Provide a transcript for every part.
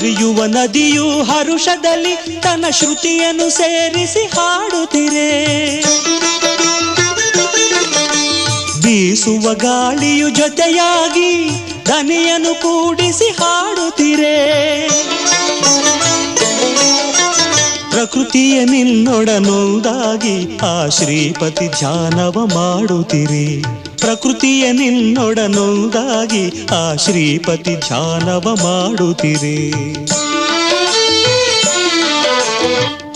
ಹರಿಯುವ ನದಿಯು ಹರುಷದಲ್ಲಿ ತನ್ನ ಶ್ರುತಿಯನ್ನು ಸೇರಿಸಿ ಹಾಡುತ್ತಿರೆ. ಬೀಸುವ ಗಾಳಿಯು ಜೊತೆಯಾಗಿ ದನಿಯನ್ನು ಕೂಡಿಸಿ ಹಾಡುತ್ತಿರೆ. ಪ್ರಕೃತಿಯ ನಿನ್ನೊಡನೊಂದಾಗಿ ಆ ಶ್ರೀಪತಿ ಧ್ಯಾನವ ಮಾಡುತ್ತಿರಿ. ಪ್ರಕೃತಿಯ ನಿನ್ನೊಡನೊಂದಾಗಿ ಆ ಶ್ರೀಪತಿ ಧ್ಯಾನವ ಮಾಡುತ್ತಿರಿ.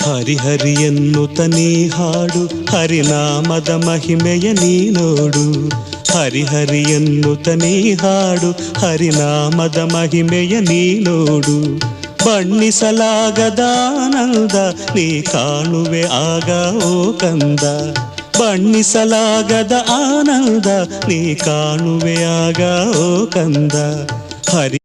ಹರಿಹರಿ ಎನ್ನುತ್ತ ನೀ ಹಾಡು, ಹರಿನಾಮದ ಮಹಿಮೆಯ ನೀ ನೋಡು. ಹರಿಹರಿ ಎನ್ನುತ್ತ ನೀ ಹಾಡು, ಹರಿನಾಮದ ಮಹಿಮೆಯ ನೀ ನೋಡು. ಬಣ್ಣಿಸಲಾಗದ ಆನಂದ ನೀ ಕಾಣುವೆ ಆಗ ಓ ಕಂದ. ಬಣ್ಣಿಸಲಾಗದ ಆನಂದ ನೀ ಕಾಣುವೆ ಆಗ ಓ ಕಂದ. ಹರಿ